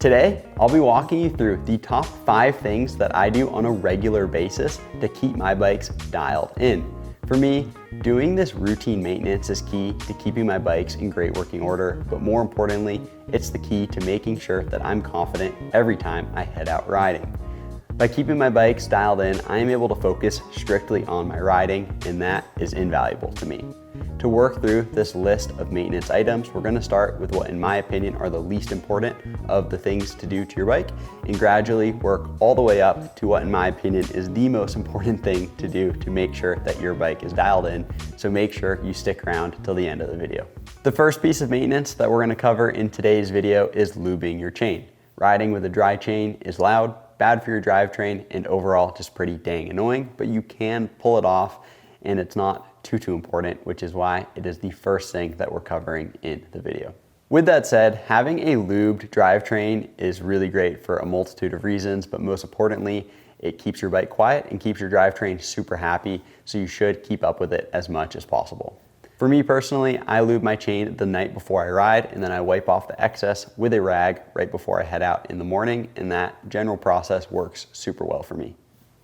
Today, I'll be walking you through the top 5 things that I do on a regular basis to keep my bikes dialed in. For me, doing this routine maintenance is key to keeping my bikes in great working order, but more importantly, it's the key to making sure that I'm confident every time I head out riding. By keeping my bikes dialed in, I am able to focus strictly on my riding, and that is invaluable to me. To work through this list of maintenance items, we're going to start with what in my opinion are the least important of the things to do to your bike, and gradually work all the way up to what in my opinion is the most important thing to do to make sure that your bike is dialed in. So make sure you stick around till the end of the video. The first piece of maintenance that we're going to cover in today's video is lubing your chain. Riding with a dry chain is loud, bad for your drivetrain, and overall just pretty dang annoying, but you can pull it off and it's not too important, which is why it is the first thing that we're covering in the video. With that said, having a lubed drivetrain is really great for a multitude of reasons, but most importantly, it keeps your bike quiet and keeps your drivetrain super happy, so you should keep up with it as much as possible. For me personally, I lube my chain the night before I ride, and then I wipe off the excess with a rag right before I head out in the morning, and that general process works super well for me.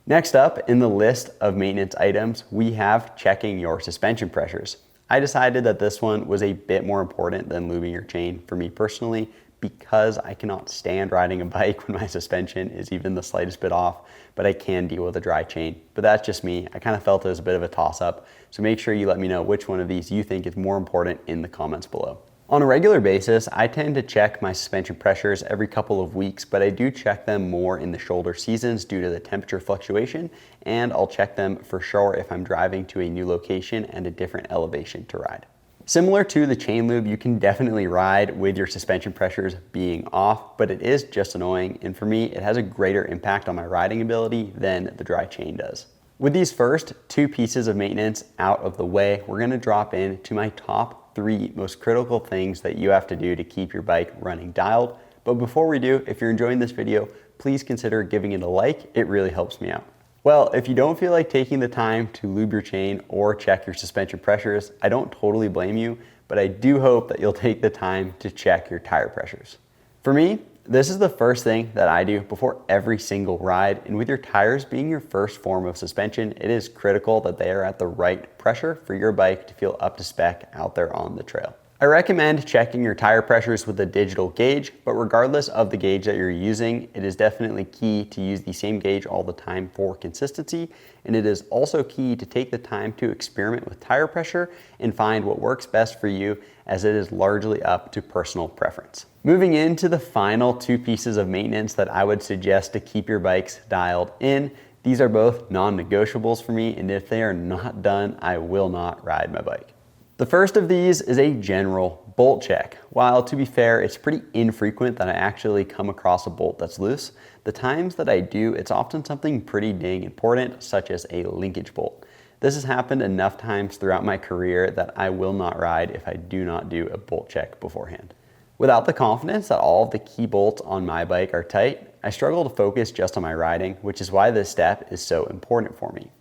Next up in the list of maintenance items, we have checking your suspension pressures. I decided that this one was a bit more important than lubing your chain for me personally, because I cannot stand riding a bike when my suspension is even the slightest bit off, but I can deal with a dry chain. But that's just me. I kind of felt it was a bit of a toss-up, so make sure you let me know which one of these you think is more important in the comments below. On a regular basis, I tend to check my suspension pressures every couple of weeks, but I do check them more in the shoulder seasons due to the temperature fluctuation, and I'll check them for sure if I'm driving to a new location and a different elevation to ride. Similar to the chain lube, you can definitely ride with your suspension pressures being off, but it is just annoying, and for me, it has a greater impact on my riding ability than the dry chain does. With these first 2 pieces of maintenance out of the way, we're going to drop into my top 3 most critical things that you have to do to keep your bike running dialed. But before we do, if you're enjoying this video, please consider giving it a like. It really helps me out. Well, if you don't feel like taking the time to lube your chain or check your suspension pressures, I don't totally blame you, but I do hope that you'll take the time to check your tire pressures. For me, this is the first thing that I do before every single ride, and with your tires being your first form of suspension, it is critical that they are at the right pressure for your bike to feel up to spec out there on the trail. I recommend checking your tire pressures with a digital gauge, but regardless of the gauge that you're using, it is definitely key to use the same gauge all the time for consistency, and it is also key to take the time to experiment with tire pressure and find what works best for you, as it is largely up to personal preference. Moving into the final 2 pieces of maintenance that I would suggest to keep your bikes dialed in. These are both non-negotiables for me, and if they are not done, I will not ride my bike. The first of these is a general bolt check. While to be fair, it's pretty infrequent that I actually come across a bolt that's loose, the times that I do, it's often something pretty dang important, such as a linkage bolt. This has happened enough times throughout my career that I will not ride if I do not do a bolt check beforehand. Without the confidence that all of the key bolts on my bike are tight, I struggle to focus just on my riding, which is why this step is so important for me.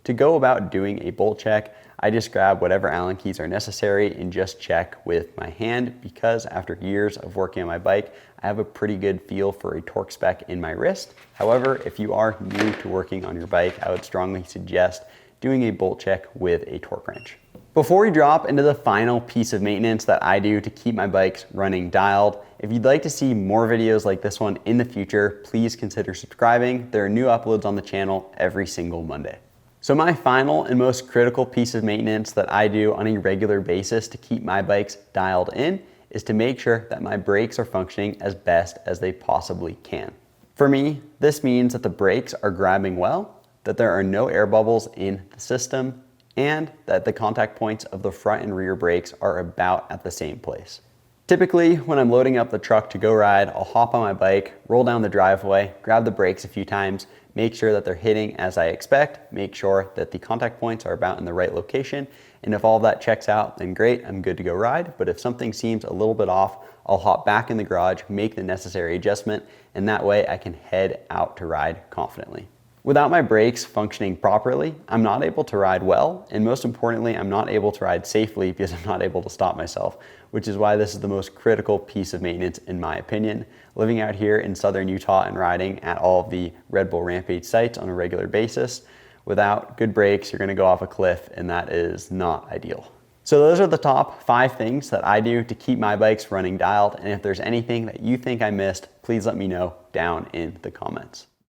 To go about doing a bolt check, I just grab whatever Allen keys are necessary and just check with my hand, because after years of working on my bike, I have a pretty good feel for a torque spec in my wrist. However, if you are new to working on your bike, I would strongly suggest doing a bolt check with a torque wrench. Before we drop into the final piece of maintenance that I do to keep my bikes running dialed, if you'd like to see more videos like this one in the future, please consider subscribing. There are new uploads on the channel every single Monday. So my final and most critical piece of maintenance that I do on a regular basis to keep my bikes dialed in is to make sure that my brakes are functioning as best as they possibly can. For me, this means that the brakes are grabbing well, that there are no air bubbles in the system, and that the contact points of the front and rear brakes are about at the same place. Typically, when I'm loading up the truck to go ride, I'll hop on my bike, roll down the driveway, grab the brakes a few times, make sure that they're hitting as I expect, make sure that the contact points are about in the right location, and if all of that checks out, then great, I'm good to go ride. But if something seems a little bit off, I'll hop back in the garage, make the necessary adjustment, and that way I can head out to ride confidently. Without my brakes functioning properly, I'm not able to ride well, and most importantly, I'm not able to ride safely because I'm not able to stop myself, which is why this is the most critical piece of maintenance in my opinion. Living out here in southern Utah and riding at all of the Red Bull Rampage sites on a regular basis, without good brakes, you're gonna go off a cliff, and that is not ideal. So those are the top 5 things that I do to keep my bikes running dialed, and if there's anything that you think I missed, please let me know down in the comments.